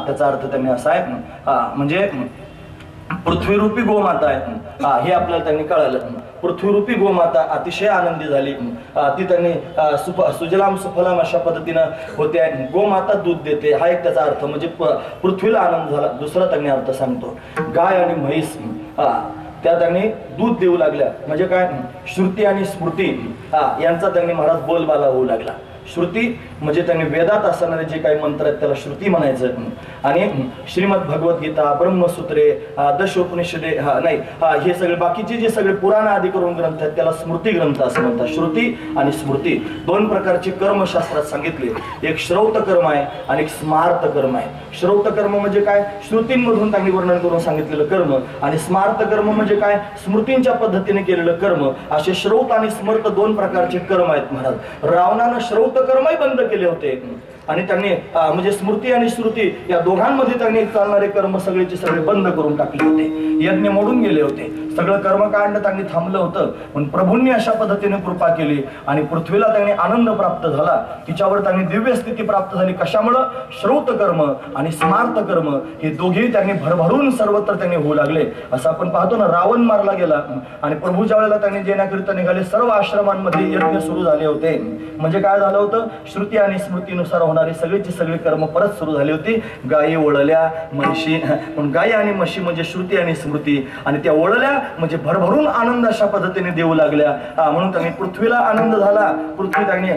त्याचा अर्थ त्यांनी असा आहे म्हणजे पृथ्वीरूपी गोमाता आहे हे आपल्याला त्यांनी कळालं. पृथ्वीरूपी गोमाता अतिशय आनंदी झाली. ती त्यांनी सुजलाम सुफलाम अशा पद्धतीनं होते. गोमाता दूध देते हा एक त्याचा अर्थ म्हणजे पृथ्वीला आनंद झाला. दुसरा त्यांनी अर्थ सांगतो, गाय आणि म्हैस त्या त्यांनी दूध देऊ लागल्या म्हणजे काय, श्रुती आणि स्मृती यांचा त्यांनी महाराज बोलबाला होऊ लागला. श्रुती म्हणजे त्यांनी वेदात असणारे जे काही मंत्र आहेत त्याला श्रुती म्हणायचं. आणि श्रीमद भगवद्गीता, ब्रह्मसूत्रे, दशोपनिषदे हे सगळे बाकीचे जे सगळे पुराण आदी करून ग्रंथ आहेत त्याला स्मृती ग्रंथ असं म्हणतात. श्रुती आणि स्मृती दोन प्रकारचे कर्मशास्त्रात सांगितले. एक श्रौत कर्म आहे आणि एक स्मार्त कर्म आहे. श्रौत कर्म म्हणजे काय, श्रुतींमधून त्यांनी वर्णन करून सांगितलेलं कर्म. आणि स्मार्त कर्म म्हणजे काय, स्मृतींच्या पद्धतीने केलेलं कर्म. असे श्रौत आणि स्मर्त दोन प्रकारचे कर्म आहेत महाराज. रावणानं श्रौत कर्मही बंद केले होते आणि त्यांनी म्हणजे स्मृती आणि श्रुती या दोघांमध्ये त्यांनी चालणारे कर्म सगळेचे सगळे बंद करून टाकले होते. यज्ञ मोडून गेले होते. सगळं कर्मकांड त्यांनी थांबलं होतं. पण प्रभूंनी अशा पद्धतीने कृपा केली आणि पृथ्वीला त्यांनी आनंद प्राप्त झाला. तिच्यावर त्यांनी दिव्य स्थिती प्राप्त झाली. कशामुळं, श्रौत कर्म आणि स्मार्त कर्म हे दोघेही त्यांनी भरभरून सर्वत्र त्यांनी होऊ लागले. असं आपण पाहतो ना, रावण मारला गेला आणि प्रभूच्या वेळेला त्यांनी जेण्याकरिता निघाले. सर्व आश्रमांमध्ये यज्ञ सुरू झाले होते. म्हणजे काय झालं होतं, श्रुती आणि स्मृतीनुसार होणारी सगळीची सगळी कर्म परत सुरू झाली होती. गायी वळल्या, म्हशी, पण गायी आणि म्हशी म्हणजे श्रुती आणि स्मृती, आणि त्या वळल्या म्हणजे भरभरून आनंद अशा पद्धतीने देऊ लागल्या. म्हणून त्यांनी पृथ्वीला आनंद झाला. पृथ्वी त्यांनी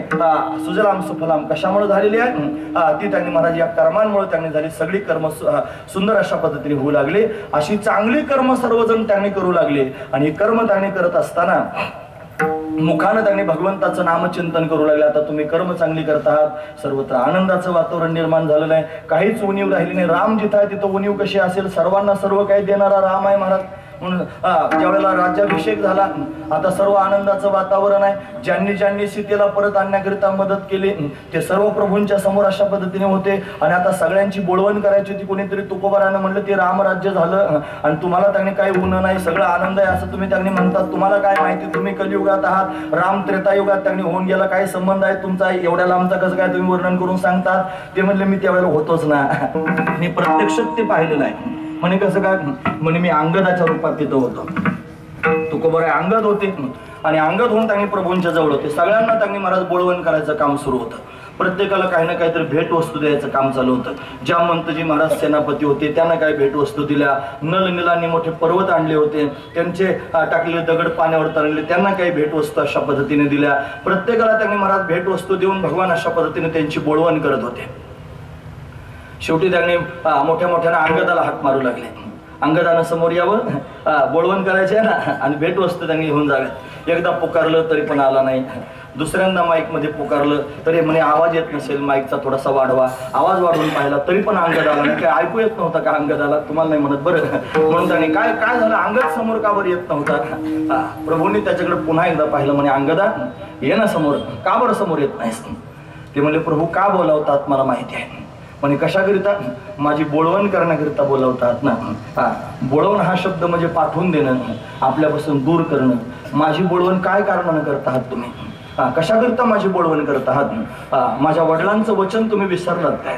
सुजलाम सुफलाम कशामुळे झालेली आहे, ती त्यांनी महाराज या कर्मांमुळे त्यांनी झाली. सगळी कर्म सुंदर अशा पद्धतीने होऊ लागले. अशी चांगली कर्म सर्वजण त्यांनी करू लागले. आणि कर्म त्यांनी करत असताना मुखानं त्यांनी भगवंताचं नामचिंतन करू लागले. आता तुम्ही कर्म चांगली करत आहात, सर्वत्र आनंदाचं वातावरण निर्माण झालेलं आहे. काहीच उणीव राहिली नाही. राम जिथं आहे तिथं उणीव कशी असेल, सर्वांना सर्व काही देणारा राम आहे महाराज. म्हणून ज्यावेळेला राज्याभिषेक झाला आता सर्व आनंदाचं वातावरण आहे. ज्यांनी ज्यांनी सीतेला परत आणण्याकरिता मदत केली ते सर्व प्रभूंच्या समोर अशा पद्धतीने होते. आणि आता सगळ्यांची बोलवण करायची होती. कोणीतरी तुकोबारानं म्हणलं ते रामराज्य झालं आणि तुम्हाला त्यांनी काही ऊन नाही, सगळं आनंद आहे असं तुम्ही त्यांनी म्हणतात. तुम्हाला काय माहिती, तुम्ही कलियुगात आहात. राम त्रेतायुगात त्यांनी होऊन गेला. काय संबंध आहे तुमचा एवढ्या लांबचा, कसं काय तुम्ही वर्णन करून सांगतात. ते म्हणले मी त्यावेळेला होतोच ना, मी प्रत्यक्षात ते पाहिलेलं आहे. म्हणे कसं काय, म्हणे मी अंगदाच्या रूपात तिथं होतो. तुकोबार अंगद होते आणि अंगद होऊन त्यांनी प्रभूंच्या जवळ होते. सगळ्यांना त्यांनी महाराज बोलवण करायचं काम सुरू होतं. प्रत्येकाला काही ना काहीतरी भेट वस्तू द्यायचं काम चालू होतं. ज्या मंतजी महाराज सेनापती होते त्यांना काही भेट वस्तू दिल्या. नलनीलांनी मोठे पर्वत आणले होते, त्यांचे टाकलेले दगड पाण्यावर तरंगले, त्यांना काही भेट वस्तू अशा पद्धतीने दिल्या. प्रत्येकाला त्यांनी महाराज भेट वस्तू देऊन भगवान अशा पद्धतीने त्यांची बोलवण करत होते. शेवटी त्यांनी मोठ्या मोठ्याने अंगदाला हाक मारू लागले. अंगदानं समोर यावं, बोलवण करायचे ना, आणि भेट वस्तू त्यांनी घेऊन जाव्यात. एकदा पुकारलं तरी पण आला नाही. दुसऱ्यांदा माईक मध्ये पुकारलं तरी म्हणे आवाज येत नसेल, माईकचा थोडासा वाढवा. आवाज वाढवून पाहिला तरी पण अंगद आला नाही. काय ऐकू येत नव्हता का अंगदाला, तुम्हाला नाही म्हणत बरं. म्हणून त्याने काय काय झालं, अंगद समोर का बरं येत नव्हता. प्रभूंनी त्याच्याकडे पुन्हा एकदा पाहिलं. म्हणे अंगदा ये ना समोर, का बरं समोर येत नाहीस. ते म्हणले प्रभू का बोलावतात मला माहिती आहे. म्हणे कशाकरिता, माझी बोलवण करण्याकरिता बोलावतात ना. बोलवण हा शब्द म्हणजे पाठवून देणं, आपल्यापासून दूर करणं. माझी बोलवण काय कारणानं करत आहात तुम्ही, कशाकरिता माझी बोलवण करत आहात. माझ्या वडिलांचं वचन तुम्ही विसरलात काय.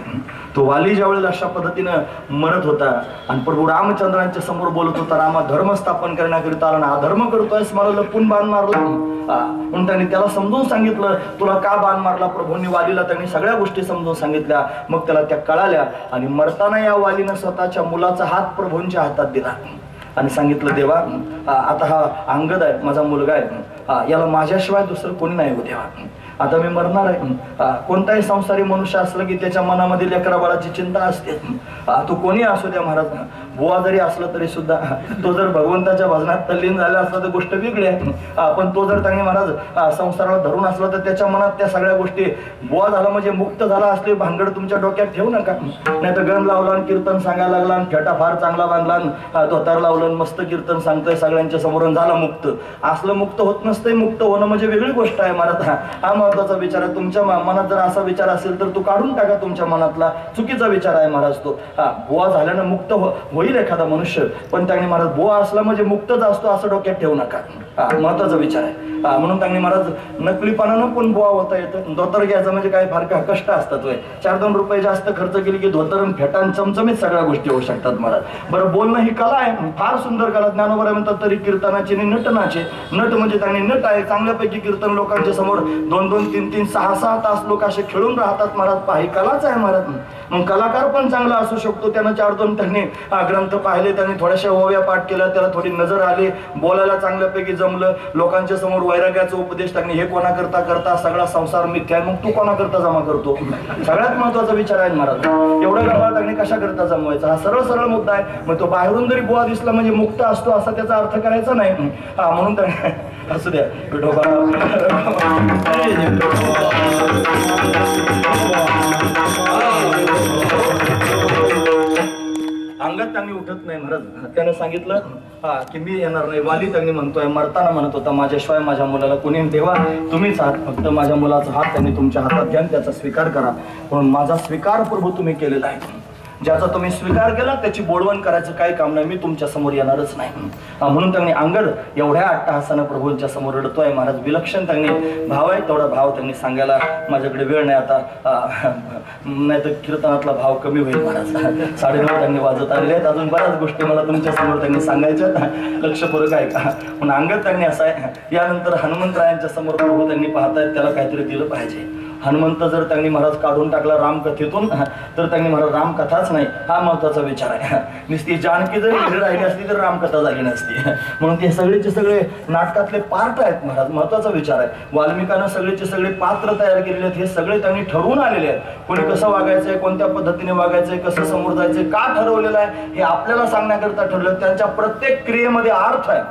तो वाली ज्या वेळेला अशा पद्धतीनं मरत होता आणि प्रभू रामचंद्रांच्या समोर बोलत होता, रामा धर्म स्थापन करण्याकरिता आला ना, अधर्म करतोयस, मला लपून बाण मारला. म्हणून त्यांनी त्याला समजून सांगितलं तुला का बाण मारला. प्रभूंनी वालीला त्यांनी सगळ्या गोष्टी समजून सांगितल्या. मग त्याला त्या कळाल्या आणि मरताना या वालीनं स्वतःच्या मुलाचा हात प्रभूंच्या हातात दिला आणि सांगितलं देवा आता हा अंगद आहे, माझा मुलगा आहे, याला माझ्याशिवाय दुसरं कोणी नाही हो देवा. आता मी मरणार आहे. कोणताही संसारी मनुष्य असलं की त्याच्या मनामध्ये लेकरा बाळाची चिंता असते. तो कोणी असू द्या महाराज, बुवा जरी असला तरी सुद्धा तो जर भगवंताच्या भजनात तल्लीन झाला असला तर गोष्ट वेगळी आहे. पण तो जर त्यांनी महाराज संसाराला धरून असला तर त्याच्या मनात त्या सगळ्या गोष्टी, बुवा झाला म्हणजे मुक्त झाला असले भानगड तुमच्या डोक्यात ठेवू नका. नाही तर गण लावला आणि कीर्तन सांगायला लागला आणि फेटा फार चांगला बांधला, धोतार लावलं मस्त कीर्तन सांगतोय सगळ्यांच्या समोर झाला मुक्त. असलं मुक्त होत नसतंय. मुक्त होणं म्हणजे वेगळी गोष्ट आहे महाराज. हा महत्वाचा विचार आहे. तुमच्या मनात जर असा विचार असेल तर तो काढून टाका. तुमच्या मनातला चुकीचा विचार आहे महाराज तो. बुवा झाल्यानं मुक्त होईल एखादा मनुष्य, पण त्याने महाराज बुवा असला म्हणजे मुक्तच असतो असं डोक्यात ठेवू नका. महत्वाचा विचार आहे. म्हणून त्यांनी महाराज नकलीपणानं पण बुवा होता येतं. धोतर घ्यायचं म्हणजे काय फार कष्ट असतात वय. 4-2 रुपये जास्त खर्च केली की धोतर फेटान चमचमीत सगळ्या गोष्टी होऊ शकतात महाराज. बरं, बोलणं ही कला आहे, फार सुंदर कला. ज्ञानोबा म्हणतात तरी कीर्तनाची आणि नटनाचे. नट म्हणजे त्यांनी नट आहे, चांगल्यापैकी कीर्तन लोकांच्या समोर 2-2, 3-3, 6-6 तास लोक असे खेळून राहतात महाराज. पाही कलाच आहे महाराज. मग कलाकार पण चांगला असू शकतो. त्यानं 4-2 त्यांनी ग्रंथ पाहिले, त्यांनी थोड्याशा ओव्या पाठ केल्या, त्याला थोडी नजर आली, बोलायला चांगल्यापैकी जमलं, लोकांच्या समोर वैराग्याचा उपदेश त्यांनी हे कोणा करता करता सगळा संसार मिथ्या आहे, मग तू कोणा करता जमा करतो. सगळ्यात महत्वाचा विचार आहे महाराज. एवढं गावाला त्यांनी कशा करता जमवायचा, हा सरळ सरळ मुद्दा आहे. मग तो बाहेरून जरी बुवा दिसला म्हणजे मुक्त असतो असा त्याचा अर्थ करायचा नाही. म्हणून त्यांनी असू द्या अंगात त्यांनी उठत नाही महाराज. त्याने सांगितलं की मी येणार नाही. वाली त्यांनी म्हणतोय, मरताना म्हणत होता माझ्याशिवाय माझ्या मुलाला कोणी देवा तुम्हीच आहात, फक्त माझ्या मुलाचा हात त्यांनी तुमच्या हातात घ्या, त्याचा स्वीकार करा. म्हणून माझा स्वीकार प्रभू तुम्ही केलेला आहे. ज्याचा तुम्ही स्वीकार केला त्याची बोलवण करायचं काही काम नाही, मी तुमच्या समोर येणारच नाही. म्हणून त्यांनी अंगद एवढ्या अट्टहासानं प्रभूंच्या समोर रडतोय महाराज. विलक्षण त्यांनी भाव आहे, तेवढा भाव त्यांनी सांगायला माझ्याकडे वेळ नाही आता, नाही तर कीर्तनातला भाव कमी होईल महाराज. 9:30 त्यांनी वाजत आलेले आहेत, अजून बऱ्याच गोष्टी मला तुमच्या समोर त्यांनी सांगायच्या, लक्षपूर्वक आहे का. पण अंगद त्यांनी असं आहे, यानंतर हनुमंतरायांच्या समोर प्रभू त्यांनी पाहतायत, त्याला काहीतरी दिलं पाहिजे. हनुमंत जर त्यांनी महाराज काढून टाकला रामकथेतून तर त्यांनी महाराज रामकथाच नाही, हा महत्वाचा विचार आहे. नुसती जानकी जरी घरी राहिली असती तर रामकथा झाली नसती. म्हणून ते सगळेचे सगळे नाटकातले पार्ट आहेत महाराज, महत्वाचा विचार आहे. वाल्मिकानं सगळेचे सगळे पात्र तयार केलेले आहेत, हे सगळे त्यांनी ठरवून आलेले आहेत. कोणी कसं वागायचंय, कोणत्या पद्धतीने वागायचंय, कसं समोर जायचंय, का ठरवलेलं आहे हे आपल्याला सांगण्याकरता ठरलं. त्यांच्या प्रत्येक क्रियेमध्ये अर्थ आहे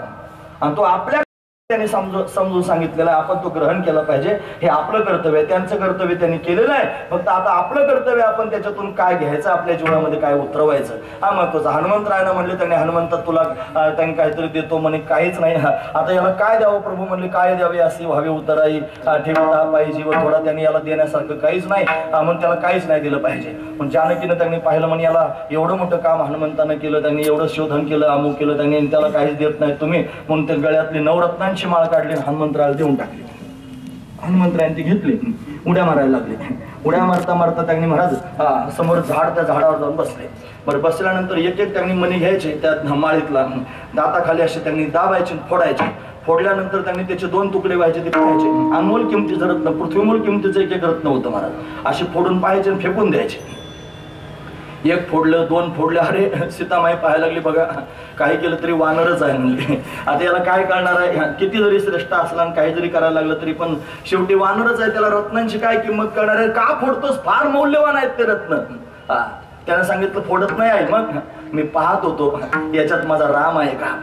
आणि तो आपल्या त्यांनी समजून सांगितलेलं आहे. आपण तो ग्रहण केला पाहिजे, हे आपलं कर्तव्य आहे. त्यांचं कर्तव्य त्यांनी केलेलं आहे, फक्त आता आपलं कर्तव्य आपण त्याच्यातून काय घ्यायचं, आपल्या जीवनामध्ये काय उतरवायचं, हा महत्वाचा. हनुमंतरायांना म्हणले त्यांनी, हनुमंत तुला त्यांनी काहीतरी देतो म्हणे, काहीच नाही. आता याला काय द्यावं प्रभू म्हणले, काय द्यावे असे व्हावे उतराई ठेवता पाहिजे व थोडा त्यांनी याला देण्यासारखं काहीच नाही, म्हणून त्याला काहीच नाही दिलं पाहिजे. पण जानकीनं त्यांनी पाहिलं म्हणे याला एवढं मोठं काम हनुमंतानं केलं, त्यांनी एवढं शोधन केलं, अमुक केलं त्यांनी, त्याला काहीच देत नाही तुम्ही. म्हणून त्या गळ्यातली नवरत्नांची माळ काढली, हनुमंतराला देऊन टाकली. हनुमंतरायांनी ती घेतली, उड्या मारायला लागले. उड्या मारता मारता त्यांनी महाराज समोर झाड, त्या झाडावर जाऊन बसले. बरं, बसल्यानंतर एक एक त्यांनी मणी घ्यायचे, त्या माळीतला दाताखाली असे त्यांनी दाबायचे, फोडायचे. फोडल्यानंतर त्यांनी त्याचे 2 तुकडे व्हायचे, ते पाहायचे. अनमोल किमतीचं रत्न, पृथ्वीमोल किमतीचं एक रत्न होतं महाराज. असे फोडून पाहायचे आणि फेकून द्यायचे. 1 फोडलं, 2 फोडलं, अरे सीतामाई पाहायला लागली, बघा काही केलं तरी वानरच आहे म्हणले. आता याला काय करणार आहे, किती जरी श्रेष्ठ असला आणि काही जरी करायला लागलं तरी पण शेवटी वानरच आहे, त्याला रत्नांची काय किंमत करणार आहे, का फोडतोस, फार मौल्यवान आहेत ते रत्न. त्यानं सांगितलं फोडत नाही आहे. मग मी पाहत होतो याच्यात माझा राम आहे का,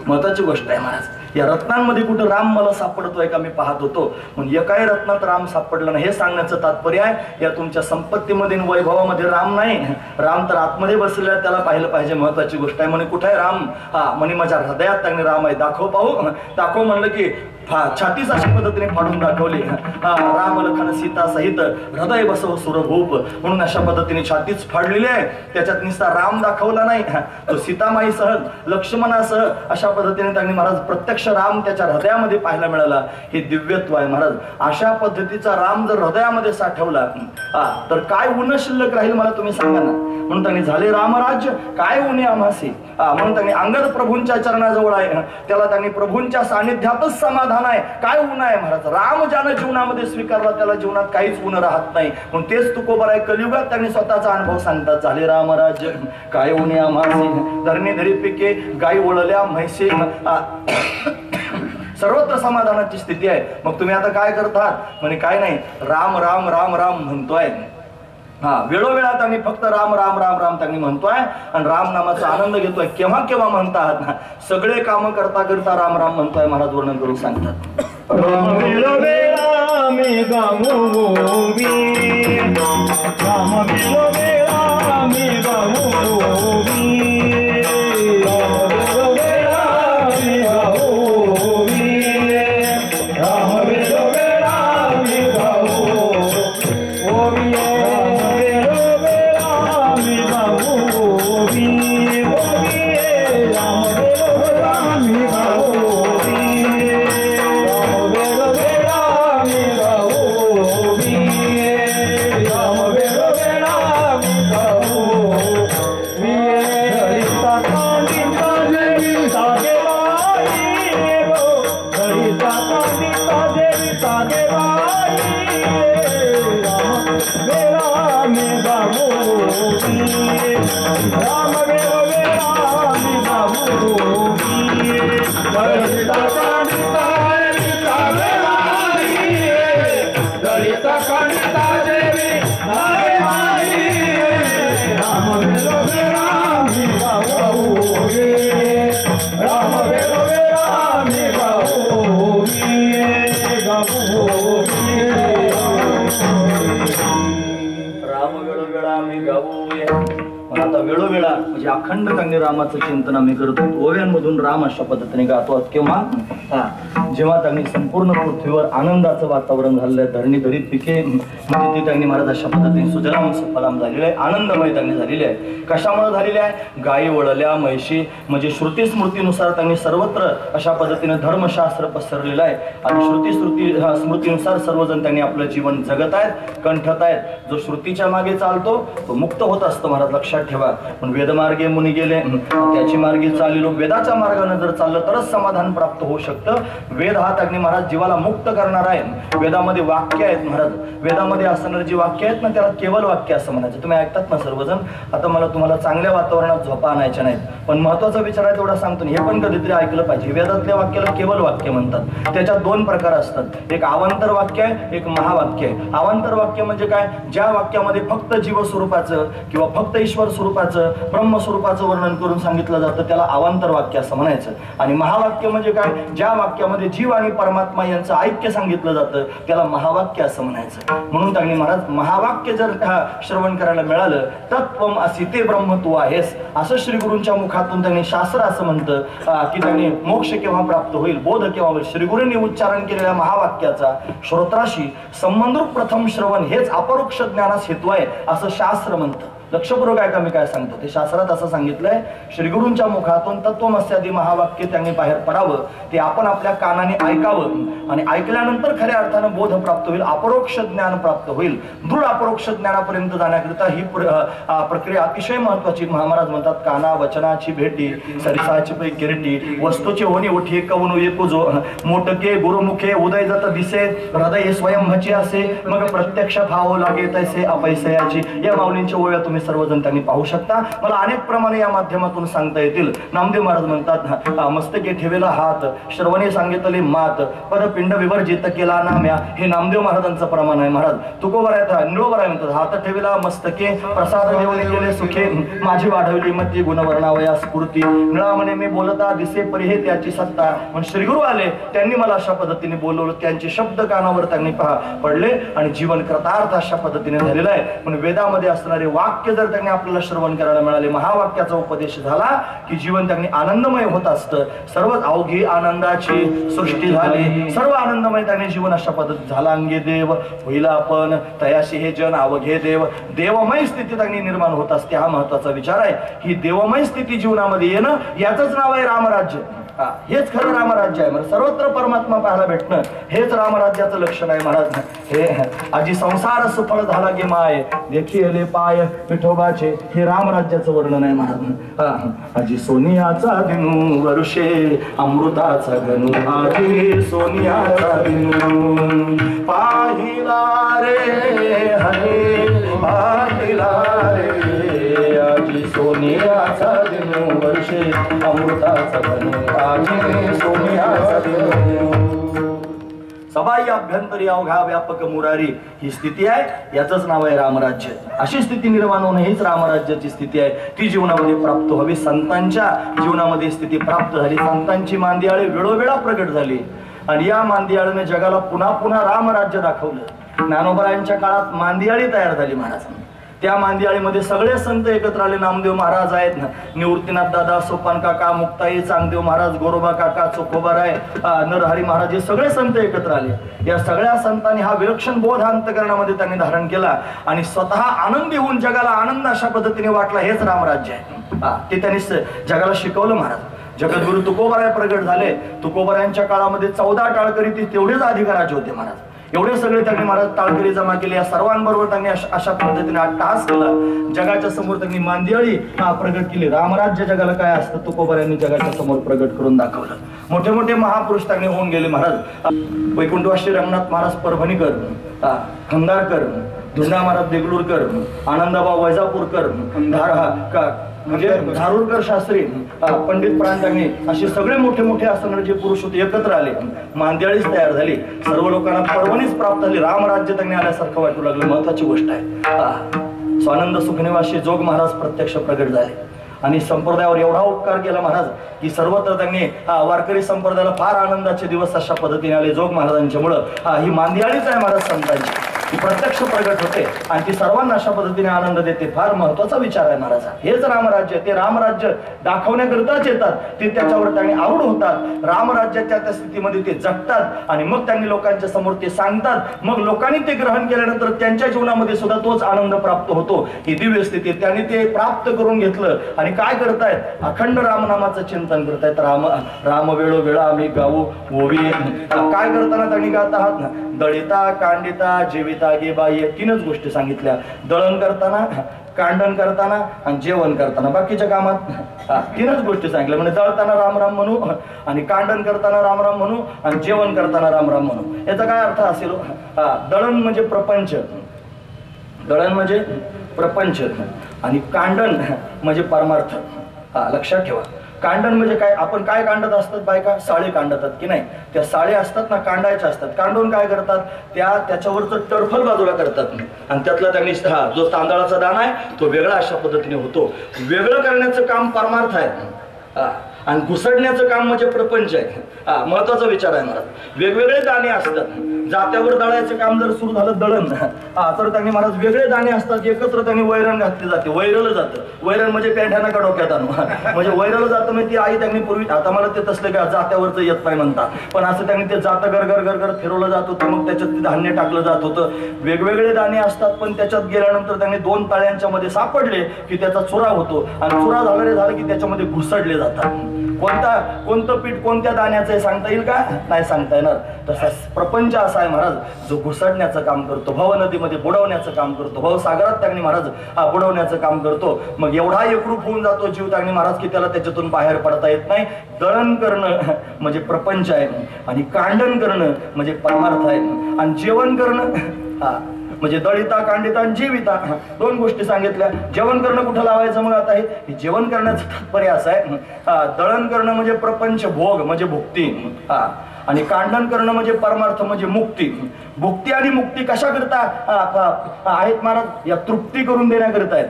महत्वाची गोष्ट आहे महाराज. या रत्नांमध्ये कुठं राम मला सापडतोय का मी पाहत होतो. म्हणून एकाही रत्नात राम सापडला नाही, हे सांगण्याचं तात्पर्य आहे. या तुमच्या संपत्तीमध्ये वैभवामध्ये राम नाही, राम तर आतमध्ये बसलेला, त्याला पाहिलं पाहिजे, महत्वाची गोष्ट आहे. म्हणे कुठे आहे राम, म्हणे माझ्या हृदयात त्यांनी राम आहे, दाखव पाहू. दाखव म्हणलं की छातीच अशा पद्धतीने फाडून दाखवली. राम लखन सीता सहित हृदय बसव सुरभूप, म्हणून अशा पद्धतीने छातीच फाडलेली आहे. त्याच्यात निस्ता राम दाखवला नाही, तो सीतामाईसह लक्ष्मणासह अशा पद्धतीने त्यांनी महाराज प्रत्यक्ष राम त्याच्या हृदयामध्ये पाहायला मिळाला. हे दिव्यत्व आहे महाराज. अशा पद्धतीचा राम जर हृदयामध्ये साठवला तर काय उन शिल्लक राहील मला तुम्ही सांगा ना. म्हणून त्यांनी झाले रामराज्य, काय उणे आम्हासी. म्हणून त्यांनी अंगद प्रभूंच्या चरणाजवळ आहे, त्याला त्यांनी प्रभूंच्या सानिध्यातच समाधान आहे. काय ऊन आहे महाराज, राम ज्यानं जीवनामध्ये स्वीकारला त्याला जीवनात काहीच ऊन राहत नाही. म्हणून तेच तुकोबर आहे, कलियुगात त्यांनी स्वतःचा अनुभव सांगतात. झाले रामराज्य काय ऊने आम्हासी, धरणी धरी पिके गाई ओळल्या म्हैसे, सर्वत्र समाधानाची स्थिती आहे. मग तुम्ही आता काय करतात म्हणे, काय नाही, राम राम राम राम म्हणतोय. वेळोवेळात आम्ही फक्त राम राम राम राम त्यांनी म्हणतोय आणि राम नामाचा आनंद घेतोय. केव्हा केव्हा म्हणतात ना, सगळे काम करता करता राम राम म्हणतोय. महाराज वर्णन करून सांगतात, राम वेळोवेळा मी गाऊवी, राम वेळोवेळा मी गाऊवी, राम वेळोवेळा मी गाऊवी, राम वेळोवेळा मी गाऊवी, राम राम वेळो वेळा मी गाऊ दलिता कांडिता रीता वेळाली दलिता कांडिता देवी नावे माई राम वेळो वेळा मी गाऊ राम वेळो वेळा मी गाऊ राम वेळोवेळा आम्ही गाऊया. पण आता वेळोवेळा म्हणजे अखंड चांगले रामाचं चिंतन आम्ही करतो. ओव्यांमधून राम अशा पद्धतीने गातो. केव्हा जेव्हा त्यांनी संपूर्ण पृथ्वीवर आनंदाचं वातावरण झालेलं आहे. धरणी धरीत पिके म्हणजे ती त्यांनी महाराज अशा पद्धतीने सुजलाम सुफलाम झालेले आहे. आनंदमय त्यांनी झालेले आहे. कशामुळे झालेले आहे? गायी वळल्या म्हैशी म्हणजे श्रुती स्मृतीनुसार त्यांनी सर्वत्र अशा पद्धतीने धर्मशास्त्र पसरलेलं आहे. आणि श्रुती स्मृतीनुसार सर्वजण त्यांनी आपलं जीवन जगत आहेत, कंठत आहेत. जो श्रुतीच्या मागे चालतो तो मुक्त होत असतो महाराज, लक्षात ठेवा. पण वेदमार्गे मुनी गेले, त्याची मार्गे चाललो. वेदाच्या मार्गाने जर चाललं तरच समाधान प्राप्त होऊ शकतं. वेद हा त्यांनी महाराज जीवाला मुक्त करणार आहे. वेदामध्ये वाक्य आहेत महाराज. वेदामध्ये असणारी जी वाक्य आहेत ना त्याला केवळ वाक्य असं म्हणायचं. तुम्ही ऐकतात ना सर्वजण. आता मला तुम्हाला चांगल्या वातावरणात झोपा आणायच्या नाहीत, पण महत्वाचा विचार आहे तेवढा सांगतो. हे पण कधीतरी ऐकलं पाहिजे. वेदातल्या वाक्याला केवळ वाक्य म्हणतात. त्याच्यात दोन प्रकार असतात. एक अवांतर वाक्य आहे, एक महावाक्य आहे. अवांतर वाक्य म्हणजे काय? ज्या वाक्यामध्ये फक्त जीव स्वरूपाचं किंवा फक्त ईश्वर स्वरूपाचं ब्रह्म स्वरूपाचं वर्णन करून सांगितलं जातं त्याला अवांतर वाक्य असं म्हणायचं. आणि महावाक्य म्हणजे काय? ज्या वाक्यामध्ये जीव आणि परमात्मा यांचं ऐक्य सांगितलं जातं त्याला महावाक्य असं म्हणायचं. म्हणून त्यांनी महाराज महावाक्य जर श्रवण करायला मिळालं तत्वम असि ते ब्रह्म तू आहेस असं श्री गुरूंच्या मुखातून त्यांनी शास्त्र असं म्हणतं की त्यांनी मोक्ष केव्हा प्राप्त होईल, बोध केव्हा होईल. श्री गुरूंनी उच्चारण केलेल्या महावाक्याचा श्रोत्राशी संबंधरूप प्रथम श्रवण हेच अपरोक्ष ज्ञानास हेतू आहे असं शास्त्र म्हणतं. लक्षपूर्वक ऐका मी काय सांगतो. ते शास्त्रात असं सांगितलंय श्रीगुरूंच्या मुखातून तत्वमस्यादी महावाक्य त्यांनी बाहेर पडावं, ते आपण आपल्या कानाने ऐकावं आणि ऐकल्यानंतर खऱ्या अर्थानं बोध प्राप्त होईल, अपरोक्ष ज्ञान प्राप्त होईल. दृढ अपरोक्ष ज्ञानापर्यंत जाण्याकरिता ही प्रक्रिया अतिशय महत्वाची. महाराज म्हणतात काना वचनाची भेटी सरिसाची पै किरटी वस्तूची होणी उठी कवनु एकू जो मोटके गुरुमुखे उदय जात दिसे हृदय स्वयंभची असे मग प्रत्यक्ष भाव लागे तैसे अपैसयाची. या माऊलींच्या ओव्या तुम्ही सर्वजण त्यांनी पाहू शकता. मला अनेक प्रमाणे या माध्यमातून सांगता येतील. नामदेव महाराज म्हणतात मस्तके ठेवेला हात श्रवणे सांगितले मात पदपिंड विवर्जित केला नाम्या. हे नामदेव महाराजांचं प्रमाण आहे. महाराज तुकोबर आहे निळोबर आहे म्हणतात. हात ठेवेला मस्तके प्रसाद देवले गेले सुखे माझी वाढवली मती गुणवर्णावया स्फूर्ती. निळा म्हणे मी बोलता दिसे परी हे त्याची सत्ता. पण श्रीगुरु आले त्यांनी मला अशा पद्धतीने बोलवलं. त्यांचे शब्द कानावर त्यांनी पडले आणि जीवन कृतार्थ अशा पद्धतीने झालेलं आहे. पण वेदामध्ये असणारे वाक्य जर त्यांनी आपल्याला श्रवण करायला मिळाले, महावाक्याचा उपदेश झाला की जीवन त्यांनी आनंदमय होत असतं. सर्वच अवघी आनंदाची सृष्टी झाली, सर्व आनंदमय त्यांनी जीवन अशा पद्धतीत झाला. अंगे देव होईल आपण तयाशी हे जन अवघे देव. देवमय स्थिती त्यांनी निर्माण होत असते. हा महत्वाचा विचार आहे. ही देवमय स्थिती जीवनामध्ये येणं याचंच नाव आहे रामराज्य. हेच खरं रामराज्य आहे. सर्वत्र परमात्मा पाहायला भेटणं हेच रामराज्याचं लक्षण आहे. महाराज हे आजी संसार सुफळ झाला की माय देखील पाय विठोबाचे हे रामराज्याचं वर्णन आहे. महाराज आजी सोनियाचा दिनू वर्षे अमृताचा गणू आजी सोनियाचा दिनू पाहिला रे हरे पाहिला रे आजी सोनियाचा दिनू वर्षे अमृताचा गणू सबाई अभ्यंतरी अवघा व्यापक मुरारी ही स्थिती आहे. याचंच नाव आहे रामराज्य. अशी स्थिती निर्माण होणं हीच रामराज्याची स्थिती आहे. ती जीवनामध्ये प्राप्त व्हावी. संतांच्या जीवनामध्ये स्थिती प्राप्त झाली. संतांची मांदियाळी वेळोवेळा प्रगट झाली आणि या मांदियाळीने जगाला पुन्हा पुन्हा रामराज्य दाखवलं. ज्ञानोबरायांच्या काळात मांदियाळी तयार झाली. महाराज त्या मांदियाळीमध्ये सगळे संत एकत्र आले. नामदेव महाराज आहेत, निवृत्तीनाथ दादा, सोपान काका, मुक्ताई, चांगदेव महाराज, गोरोबा काका, चोखोबाराय, नरहरी महाराज हे सगळे संत एकत्र आले. या सगळ्या संतांनी हा विलक्षण बोध अंतःकरणामध्ये त्यांनी धारण केला आणि स्वतः आनंदी होऊन जगाला आनंद अशा पद्धतीने वाटला. हेच रामराज्य आहे. ते त्यांनी जगाला शिकवलं. महाराज जगद्गुरु तुकोबाराय प्रगट झाले. तुकोबारायांच्या काळामध्ये 14 टाळकरी तेवढेच अधिकाराचे होते. महाराज एवढे सगळे त्यांनी महाराज टाळकरी जमा केले. या सर्वांबरोबर त्यांनी अशा पद्धतीने अट्टहास केला. जगाच्या समोर त्यांनी मांदियाळी प्रगट केली. रामराज्य जगाला काय असतं तुकोबारायांनी जगाच्या समोर प्रगट करून दाखवलं. मोठे मोठे महापुरुष त्यांनी होऊन गेले. महाराज वैकुंठवासी रंगनाथ महाराज परभणीकर, खंदारकर, धुंडा महाराज देगलूरकर, आनंदबाव वैजापूरकर, म्हणजे धारूरकर शास्त्री, पंडित प्राणतांगे, असे सगळे मोठे मोठे असणारे जे पुरुष होते एकत्र आले. मांदियाळीच तयार झाली. सर्व लोकांना पर्वणीच प्राप्त झाली. रामराज्य त्यांनी आल्यासारखं वाटू लागलं. महत्वाची गोष्ट आहे. स्वानंद सुखनिवासी जोग महाराज प्रत्यक्ष प्रगट झाले आणि संप्रदायावर एवढा उपकार केला महाराज की सर्वत्र त्यांनी वारकरी संप्रदायाला फार आनंदाचे दिवस अशा पद्धतीने आले. जोग महाराजांच्यामुळं ही मांदियाळीच आहे महाराज संतांची, ती प्रत्यक्ष प्रगट होते आणि ती सर्वांना अशा पद्धतीने आनंद देते. फार महत्वाचा विचार आहे महाराज. हेच रामराज्य. ते रामराज्य दाखवण्याकरताच येतात. ते त्याच्यावर त्यांनी आवड होतात. रामराज्याच्या त्या स्थितीमध्ये ते जगतात आणि मग त्यांनी लोकांच्या समोर ते सांगतात. मग लोकांनी ते ग्रहण केल्यानंतर त्यांच्या जीवनामध्ये सुद्धा तोच आनंद प्राप्त होतो. ही दिव्य स्थिती त्यांनी ते प्राप्त करून घेतलं आणि काय करतायत? अखंड रामनामाचं चिंतन करतायत. राम राम वेळोवेळा आम्ही गाऊ ओवी. काय करताना त्यांनी गात आहात? दळिता, कांडिता, जीविता, गेबा, या तीनच गोष्टी सांगितल्या. दळण करताना, कांडण करताना आणि जेवण करताना. बाकीच्या कामात तीनच गोष्टी सांगितल्या. म्हणजे दळताना राम राम म्हणू आणि कांडण करताना राम राम म्हणू आणि जेवण करताना राम राम म्हणू. याचा काय अर्थ असेल? दळण म्हणजे प्रपंच, दळण म्हणजे प्रपंच आणि कांडण म्हणजे परमार्थ. लक्षात ठेवा. कांडण म्हणजे काय? आपण काय कांडत असतात बायका? साळे कांडतात की नाही? त्या साळे असतात ना, कांडायच्या असतात. कांडून काय करतात? त्याच्यावरचं टरफल बाजूला करतात आणि त्यातला त्यांनी जो तांदळाचा दाणा आहे तो वेगळा अशा पद्धतीने होतो. वेगळं करण्याचं काम परमार्थ आहे आणि घुसडण्याचं काम म्हणजे प्रपंच आहे. महत्वाचा विचार आहे महाराज. वेगवेगळे दाणे असतात. जात्यावर दळायचं काम जर सुरू झालं दळण तर त्यांनी महाराज वेगळे दाणे असतात एकत्र त्यांनी वैरण घातले जाते. वैरलं जातं. वैरण म्हणजे पेंढ्यांना का डोक्यात आणू म्हणजे वैरलं जातं. म्हणजे ती आई त्यांनी पूर्वी, आता मला ते तसलं काय जात्यावरचं येत नाही म्हणता, पण असं त्यांनी ते जातं गरगर गरगर फिरवलं जात होतं. मग त्याच्यात ते धान्य टाकलं जात होतं. वेगवेगळे दाणे असतात पण त्याच्यात गेल्यानंतर त्यांनी 2 ताळ्यांच्या मध्ये सापडले की त्याचा चुरा होतो आणि चुरा झालं की त्याच्यामध्ये घुसडले जातात. कोणतं पीठ कोणत्या दाण्याचं सांगता येईल का? नाही सांगता येणार. तसा प्रपंच असा आहे महाराज जो घुसडण्याचं काम करतो, भव नदीमध्ये बुडवण्याचं काम करतो, भव सागरात त्यांनी महाराज बुडवण्याचं काम करतो. मग एवढा एकरूप होऊन जातो जीव त्यांनी महाराज की त्याला त्याच्यातून बाहेर पडता येत नाही. दळण करणं म्हणजे प्रपंच आहे आणि कांडण करणं म्हणजे परमार्थ आहे आणि जेवण करणं म्हणजे दळिता, कांडिता आणि जीविता 2 गोष्टी सांगितल्या. जेवण करणं कुठं लावायचं? मग आता हे जेवण करण्याचं तात्पर्य असं आहे. दळण करणं म्हणजे प्रपंच, भोग म्हणजे भुक्ती, आणि कांडण करणं म्हणजे परमार्थ म्हणजे मुक्ती. भुक्ती आणि मुक्ती कशा करता आहेत महाराज? या तृप्ती करून देण्याकरिता आहेत.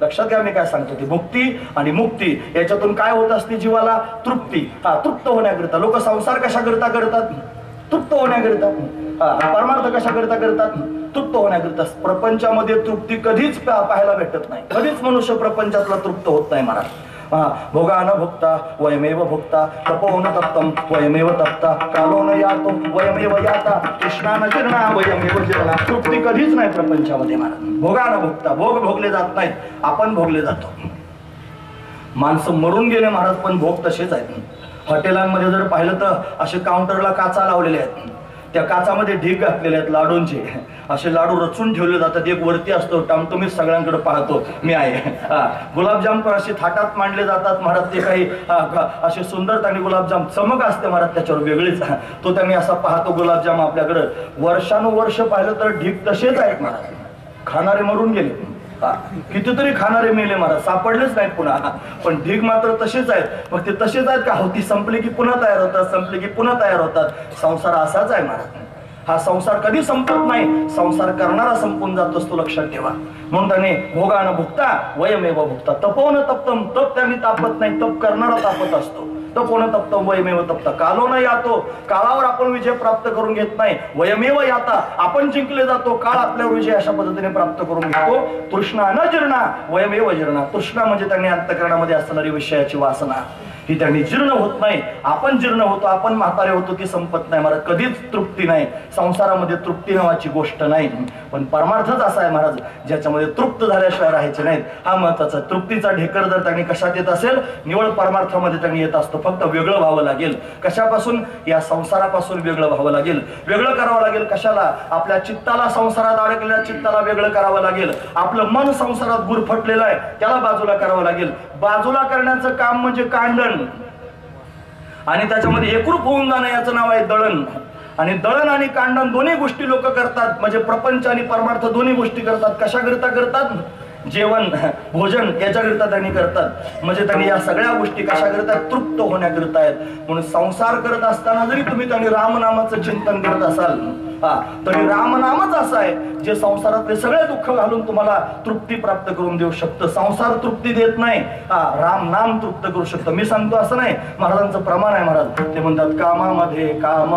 लक्षात घ्या मी काय सांगतो ते. भुक्ती आणि मुक्ती याच्यातून काय होत असते जीवाला? तृप्ती. तृप्त होण्याकरिता. लोक संसार कशा करता करतात? तृप्त होण्याकरिता. परमार्थ कशा करता करतात? तृप्त होण्याकरिता. प्रपंचामध्ये तृप्ती कधीच पाहायला भेटत नाही. कधीच मनुष्य प्रपंचातला तृप्त होत नाही महाराज. भोगा न भुक्ता वयमेव भुक्ता, तपो न तप्तम वयमेव तप्ता, कालो न यातो वयमेव याता, कृष्णा न जीर्णा वयमेव जीर्णा. तृप्ती कधीच नाही प्रपंचामध्ये महाराज. भोगा न भुक्ता. भोग भोगले जात नाहीत, आपण भोगले जातो. माणसं मरून गेले महाराज पण भोग तसेच आहेत. हॉटेलांमध्ये जर पाहिलं तर असे काउंटरला काचा लावलेले आहेत. त्या काचामध्ये ढीग घातलेले आहेत लाडूंचे. असे लाडू रचून ठेवले जातात. एक वरती असतो टमटमीत सगळ्यांकडे पाहतो मी आहे. गुलाबजाम पण असे थाटात मांडले जातात महाराज. ते काही असे सुंदर त्यांनी गुलाबजाम चमक असते महाराज त्याच्यावर वेगळीच. तो त्यांनी असा पाहतो गुलाबजाम आपल्याकडं. वर्षानुवर्ष पाहिलं तर ढीग तसेच आहेत महाराज. खाणारे मरून गेले. कितीतरी खाणारे मेले महाराज, सापडलेच नाहीत पुन्हा. पण ढीग मात्र तसेच आहेत. मग ते तसेच आहेत का? होती संपली की पुन्हा तयार होतात, संपली की पुन्हा तयार होतात. संसार असाच आहे महाराज. हा संसार कधी संपत नाही. संसार करणारा संपून जात असतो. लक्षात ठेवा. म्हणून त्याने भोगा न भुक्ता वयमेव भुक्ता, तपो न तप्तम. तप त्यांनी तापत नाही, तप करणारा तापत असतो. तपो न तप्तम वयमेव तप्ता, कालो न यातो. काळावर आपण विजय प्राप्त करून घेत नाही. वयमेव याता, आपण जिंकले जातो. काळ आपल्यावर विजय अशा पद्धतीने प्राप्त करून घेतो. तृष्णा न जीर्णा वयमेव जीर्णा. तृष्णा म्हणजे त्यांनी अंतःकरणामध्ये असणारी विषयाची वासना ही त्यांनी जीर्ण होत नाही. आपण जीर्ण होतो, आपण म्हातारे होतो, ती संपत नाही महाराज. कधीच तृप्ती नाही. संसारामध्ये तृप्ती नावाची गोष्ट नाही. पण परमार्थच असा आहे महाराज ज्याच्यामध्ये तृप्त झाल्याशिवाय राहायचे नाहीत. हा महत्वाचा. तृप्तीचा ढेकर जर त्यांनी कशात येत असेल? निवळ परमार्थामध्ये त्यांनी येत असतो. फक्त वेगळं व्हावं लागेल. कशापासून? या संसारापासून वेगळं व्हावं लागेल. वेगळं करावं लागेल. कशाला? आपल्या चित्ताला, संसारात अडकलेल्या चित्ताला वेगळं करावं लागेल. आपलं मन संसारात गुरफटलेलं आहे त्याला बाजूला करावं लागेल. बाजूला करण्याचं काम म्हणजे कांडण आणि त्याच्यामध्ये एकरूप होऊन जाणं याचं नाव आहे दळण. आणि दळण आणि कांडण दोन्ही गोष्टी लोक करतात, म्हणजे प्रपंच आणि परमार्थ दोन्ही गोष्टी करतात. कशाकरिता करतात? जेवण भोजन याच्याकरिता त्यांनी करतात. म्हणजे त्यांनी या सगळ्या गोष्टी कशाकरिता? तृप्त होण्याकरिता आहेत. म्हणून संसार करत असताना जरी तुम्ही त्यांनी रामनामाचं चिंतन करत असाल तरी रामनामच असं आहे जे संसारातले सगळे दुःख घालून तुम्हाला तृप्ती प्राप्त करून देऊ शकतं. संसार तृप्ती देत नाही, राम नाम तृप्त करू शकतं. मी सांगतो असं नाही, महाराजांचं प्रमाण आहे. महाराज ते म्हणतात कामामध्ये काम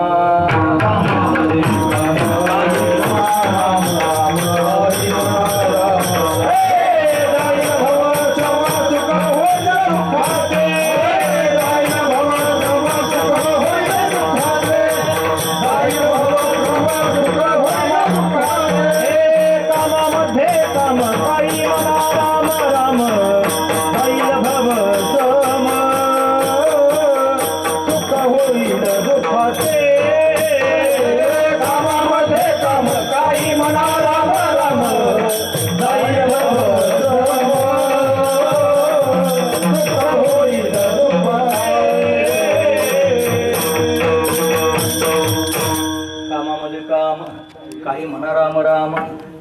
काही म्हणा राम राम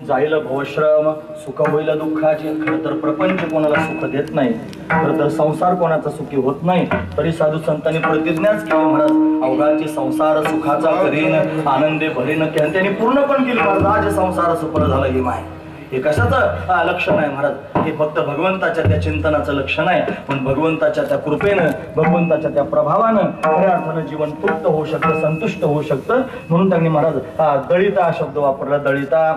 जाईल भवश्रम सुख होईल दुःखाचे. खरं तर प्रपंच कोणाला सुख देत नाही, खरं तर संसार कोणाचा सुखी होत नाही. तरी साधू संतांनी प्रतिज्ञाच केली महाराज, अवघाचे संसार सुखाचा करीन आनंदे भरीन. त्यांनी पूर्ण पण केली महाराज. आज संसार सफल झाला ही माय. हे कशाचं लक्षण आहे महाराज? हे फक्त भगवंताच्या त्या चिंतनाचं लक्षण आहे. पण भगवंताच्या त्या कृपेनं, भगवंताच्या त्या प्रभावानं खऱ्या अर्थानं जीवन तृप्त होऊ शकतं, संतुष्ट होऊ शकतं. म्हणून त्यांनी महाराज दळिता हा शब्द वापरला. दळिता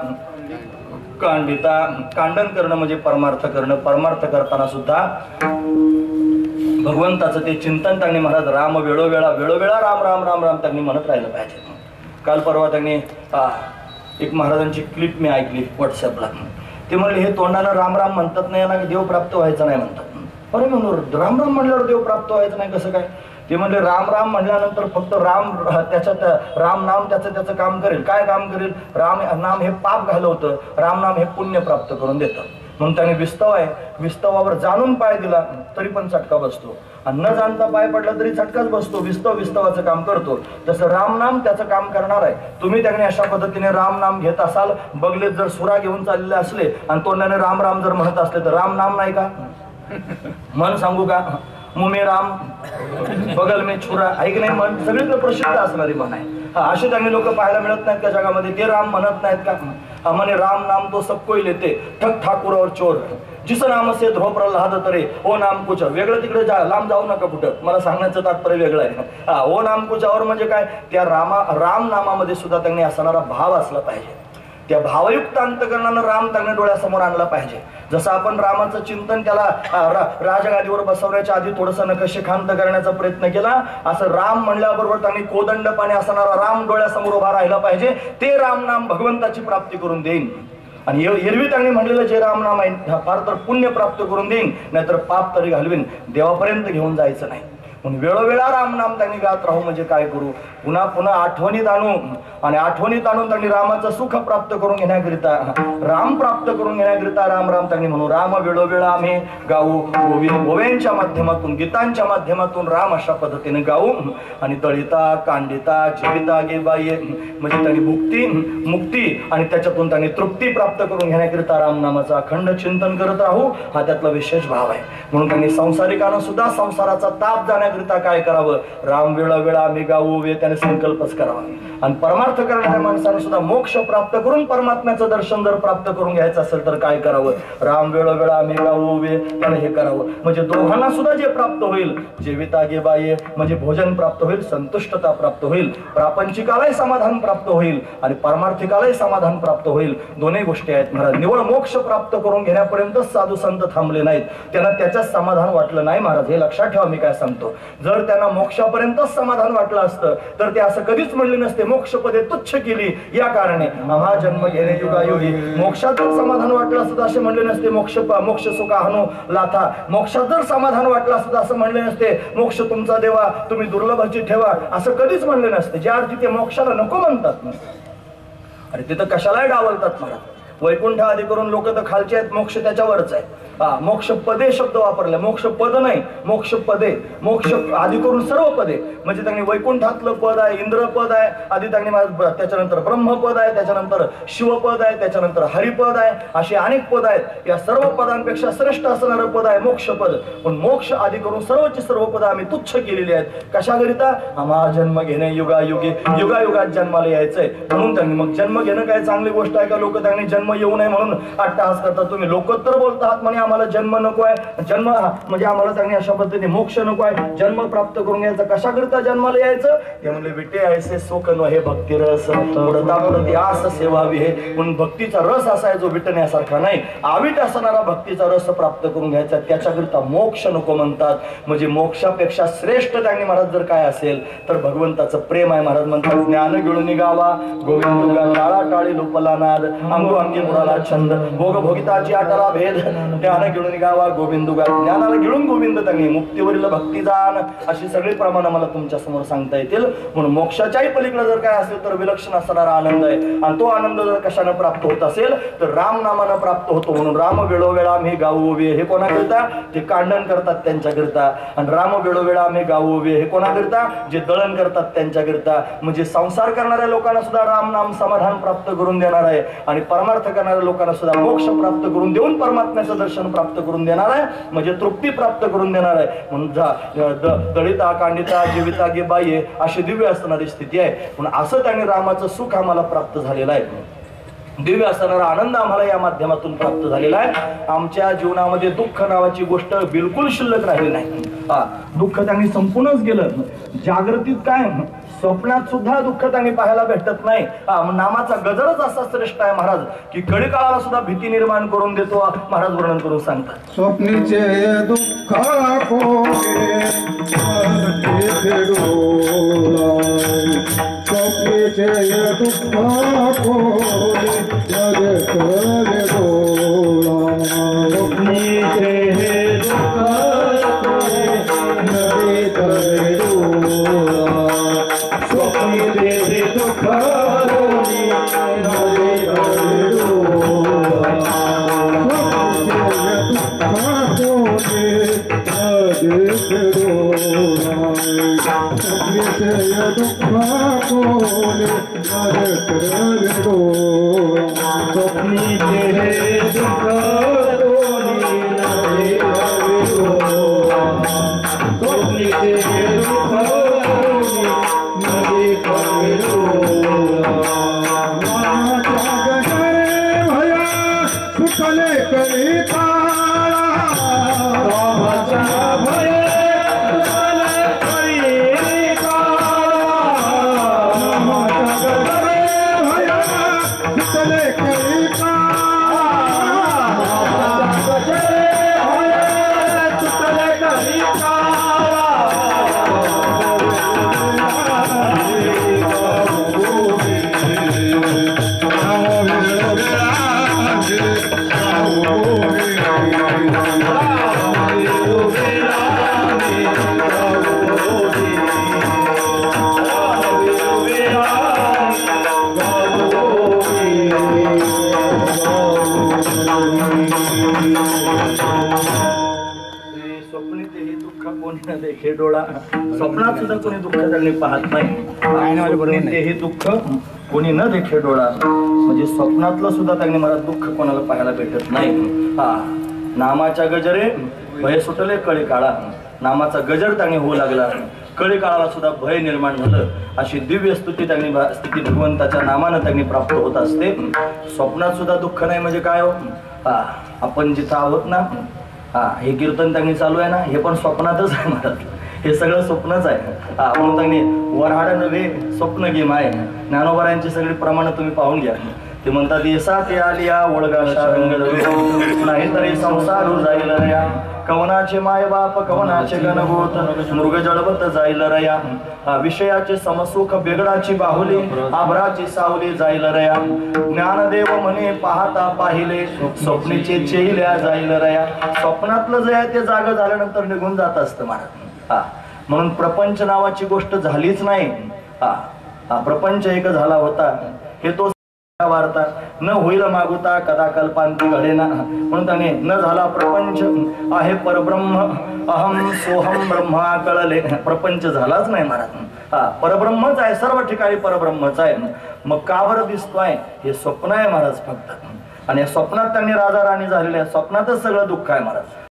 कांडिता, कांडन करणं म्हणजे परमार्थ करणं. परमार्थ करताना सुद्धा भगवंताचं ते चिंतन त्यांनी महाराज राम वेळोवेळा राम राम राम राम त्यांनी म्हणत राहिलं पाहिजे. काल परवा त्यांनी एक महाराजांची क्लिप मी ऐकली व्हॉट्सअपला. ते म्हणले हे तोंडानं राम राम म्हणतात नाही ना, देव प्राप्त व्हायचं नाही म्हणतात. अरे म्हणून राम राम म्हणल्यावर देव प्राप्त व्हायचं नाही कसं काय? ते म्हणले राम राम म्हणल्यानंतर फक्त राम त्याच्यात राम नाम त्याचं काम करेल. काय काम करेल? राम नाम हे पाप घालवतं, राम नाम हे पुण्य प्राप्त करून देतं. म्हणून त्याने विस्तव आहे, विस्तवावर जाणून पाय दिला तरी पण चटका बसतो, आणि न जाणता पाय पडला तरी चटकाच बसतो. विस्तव विस्तवाचं काम करतो. तसं रामनाम त्याचं काम करणार आहे. तुम्ही त्याने अशा पद्धतीने रामनाम घेत असाल, बगलेत जर सुरा घेऊन चाललेले असले आणि तोंडाने राम राम जर म्हणत असले तर राम नाम नाही का? मन सांगू का? मुमे राम बगल में छुरा, ऐक नाही मन सगळीकडे प्रसिद्ध असणारी मन आहे. असे त्यांनी लोक पाहायला मिळत नाहीत का जगामध्ये? ते राम म्हणत नाहीत का? म्हणे राम नाम तो सब कोई लेते ठक ठाकूर और चोर, जिस नाम से ध्रुव प्रल्हाद तरे ओ नाम कुछ. वेगळं तिकडे लांब जाऊ नका कुठं, मला सांगण्याचं तात्पर्य वेगळं आहे. ओ नाम कुचावर म्हणजे काय? त्या राम नामामध्ये सुद्धा त्यांनी असणारा भाव असला पाहिजे. त्या भावयुक्त अंतकरणानं राम त्यांनी डोळ्यासमोर आणला पाहिजे. जसं आपण रामाचं चिंतन त्याला राजगादीवर बसवण्याच्या आधी थोडंसं नकशीखांत करण्याचा प्रयत्न केला, असं राम म्हणल्याबरोबर त्यांनी कोदंडपाने असणारा राम डोळ्यासमोर उभा राहिला पाहिजे. ते राम नाम भगवंताची प्राप्ती करून देईन. आणि एरवी त्यांनी म्हणलेलं जे रामनाम आहे फार तर पुण्य प्राप्त करून देईन, नाहीतर पाप तरी घालवीन. देवापर्यंत घेऊन जायचं नाही. म्हणून वेळोवेळा रामनाम त्यांनी गात राहू. म्हणजे काय करू? पुन्हा पुन्हा आठवणीत आणू, आणि आठवणीत आणून त्यांनी रामाचं सुख प्राप्त करून घेण्याकरिता, राम प्राप्त करून घेण्याकरिता राम राम त्यांनी म्हणू. राम वेळोवेळा आम्ही गाऊ. ओव्यांच्या माध्यमातून, गीतांच्या माध्यमातून राम अशा पद्धतीने गाऊ. आणि दळिता कांडिता जीविता गे बाई, म्हणजे त्यांनी मुक्ती आणि त्याच्यातून त्यांनी तृप्ती प्राप्त करून घेण्याकरिता रामनामाचं अखंड चिंतन करत राहू. हा त्यातला विशेष भाव आहे. म्हणून त्यांनी संसारिकांना सुद्धा संसाराचा ताप जाण्याकरिता काय करावं? राम वेळोवेळा आम्ही गाऊ वे त्याने संकल्पच करावा. आणि परमार्थ करणाऱ्या माणसाने सुद्धा मोक्ष प्राप्त करून परमात्म्याचं दर्शन जर प्राप्त करून घ्यायचं असेल तर काय करावं? राम वेळोवेळा आम्ही गाऊ वे त्याने हे करावं. म्हणजे दोघांना सुद्धा जे प्राप्त होईल, जीविता गे बाये म्हणजे भोजन प्राप्त होईल, संतुष्टता प्राप्त होईल, प्रापंचिकालाही समाधान प्राप्त होईल आणि परमार्थिकालाही समाधान प्राप्त होईल. दोन्ही गोष्टी आहेत महाराज. निवळ मोक्ष प्राप्त करून घेण्यापर्यंतच साधू संत थांबले नाहीत. त्यांना त्याच्याच समाधान वाटलं नाही महाराज. हे लक्षात ठेवा. मी काय सांगतो, जर त्यांना मोक्षापर्यंतच समाधान वाटलं असतं तर ते असं कधीच म्हणले नसते मोक्षपदे तुच्छ केली या कारणे आम्हा जन्म घेणे युगायुगी. मोक्षात जर समाधान वाटलं असतं असे म्हणले नसते मोक्ष सुखा हनो लाथा. मोक्षात जर समाधान वाटलं असतं असं म्हणले नसते मोक्ष तुमचा देवा तुम्ही दुर्लभाची ठेवा, असं कधीच म्हणले नसते. ज्या अर्थी ते मोक्षाला नको म्हणतात ना, अरे तिथं कशालाही डावलतात महाराज. वैकुंठ आदी करून लोक तर खालचे आहेत, मोक्ष त्याच्यावरच आहे. मोक्ष पदे शब्द वापरले, मोक्ष पद नाही, मोक्ष पदे. मोक्ष आदी करून सर्व पदे म्हणजे त्यांनी वैकुंठातलं पद आहे, इंद्र पद आहे आधी त्यांनी, त्याच्यानंतर ब्रह्मपद आहे, त्याच्यानंतर शिवपद आहे, त्याच्यानंतर हरिपद आहे, अशी अनेक पद आहेत. या सर्व पदांपेक्षा श्रेष्ठ असणारं पद आहे मोक्ष पद. पण मोक्ष आदी करून सर्वची सर्व पद आम्ही तुच्छ केलेली आहेत. कशाकरिता? आम्हाला जन्म घेणे, युगायुगे युगायुगात जन्माला यायचंय म्हणून त्यांनी. मग जन्म घेणं काय चांगली गोष्ट आहे का? लोक त्यांनी जन्म येऊ नये म्हणून अट्टहास करतात. तुम्ही लोक तर बोलतात म्हणे आम्हाला जन्म नको आहे, जन्म म्हणजे आम्हाला त्यांनी अशा पद्धतीने मोक्ष नको आहे, जन्म प्राप्त करून घ्यायचा. कशाकरिता जन्माला यायचं? ते म्हणले विटे ऐसे सोकन हे भक्ती रस पुढता पुढती आस सेवावी हे. म्हणून भक्तीचा रस असा आहे जो विटण्यासारखा नाही, आविट असणारा भक्तीचा रस प्राप्त करून घ्यायचा. त्याच्याकरिता मोक्ष नको म्हणतात. म्हणजे मोक्षापेक्षा श्रेष्ठ त्यांनी महाराज जर काय असेल तर भगवंताचं प्रेम आहे. महाराज म्हणतात ज्ञान गिळून गावा गोविंदुगा टाळा टाळी लोपला नाद अंगो अंगी मुराला छंद भोग भोगिताची आटाला भेद. ज्ञान गिळून गावा गोविंदुगा, ज्ञानाला गिळून गोविंद त्यांनी, मुक्तीवरील भक्ती जाण, अशी सगळी प्रमाण मला तुमच्या समोर सांगता येतील. म्हणून मोक्षाच्याही पलीकडे जर काय असेल तर विलक्षण असणारा आनंद आहे. आणि तो आनंद जर कशाने प्राप्त होत असेल तर राम नामानं प्राप्त होतो. म्हणून राम वेळोवेळा आम्ही गाऊ उभे हे कोणाकरिता? ते कांडण करतात त्यांच्याकरिता. आणि राम वेळोवेळा आम्ही गाऊ उभे हे कोणाकरिता? जे दळण करतात त्यांच्याकरिता. म्हणजे संसार करणाऱ्या लोकांना सुद्धा राम नाम समाधान प्राप्त करून देणार आहे आणि परमार्थ करणाऱ्या लोकांना सुद्धा मोक्ष प्राप्त करून देऊन परमात्म्याचं दर्शन प्राप्त करून देणार आहे. म्हणजे तृप्ती प्राप्त करून देणार आहे. म्हणून दळिता कांडिता जीविता गे बाये अशी दिव्य असणारी स्थिती आहे. म्हणून असं त्यांनी रामाचं सुख आम्हाला प्राप्त झालेलं आहे. दिव्य असणारा आनंद आम्हाला या माध्यमातून प्राप्त झालेला आहे. आमच्या जीवनामध्ये दुःख नावाची गोष्ट बिलकुल शिल्लक राहिली नाही. दुःख त्यांनी संपूर्णच गेलं. जागृतीत काय, स्वप्नात सुद्धा दुःख त्यांनी पाहायला भेटत नाही. नामाचा गजरच असा श्रेष्ठ आहे महाराज की कडी काळाला सुद्धा भीती निर्माण करून देतो. महाराज वर्णन करून सांगतात स्वप्नीचे दुःख स्वप्नीचे दुःख देखे डोळा. स्वप्नात सुद्धा कोणी दुःख त्यांनी पाहत नाही. हे दुःख कोणी न देखे डोळा. म्हणजे स्वप्नातलं सुद्धा त्यांनी मला दुःख कोणाला पाहायला भेटत नाही. नामाच्या गजरे भय सुटले कळी काळा. नामाचा गजर त्यांनी होऊ लागला, कळी काळाला सुद्धा भय निर्माण झालं. अशी दिव्य स्तुती त्यांनी स्थिती भगवंताच्या नामानं त्यांनी प्राप्त होत असते. स्वप्नात सुद्धा दुःख नाही म्हणजे काय हो? आपण जिथं आहोत ना, हे कीर्तन त्यांनी चालू आहे ना, हे पण स्वप्नातच आहे महाराज. हे सगळं स्वप्नच आहे. म्हणून त्यांनी वराड नव्हे स्वप्न घे माय. ज्ञानोबरायांची सगळी प्रमाणं तुम्ही पाहून घ्या. ते म्हणतात येसा ते आलिया ओळगाशा रंग नाही तरी संसार जाईल रया. कवनाचे माय बाप कवनाचे गणगोत मृग जळवत जाईल रया. विषयाचे समसुख बेगडाची बाहुली आभराची सावली जाईल रया. ज्ञानदेव म्हणे पाहता पाहिले स्वप्नीचे चेहिल्या जाईल रया. स्वप्नातलं जे आहे ते जाग झाल्यानंतर निघून जात असतं महाराज. म्हणून प्रपंच नावाची गोष्ट झालीच नाही. प्रपंच एक झाला होता हे तो वार्ता न होईल मागुता कदा कल्पांती घडेना, म्हणून त्याने न झाला प्रपंच आहे परब्रह्म अहम सोहम ब्रह्मा कळले, प्रपंच झालाच नाही महाराज. परब्रह्मच आहे, सर्व ठिकाणी परब्रह्मच आहे. मग का बरं दिसतोय? हे स्वप्न आहे महाराज फक्त. आणि या स्वप्नात त्यांनी राजा राणी झालेले आहे, स्वप्नातच सगळं दुःख आहे महाराज.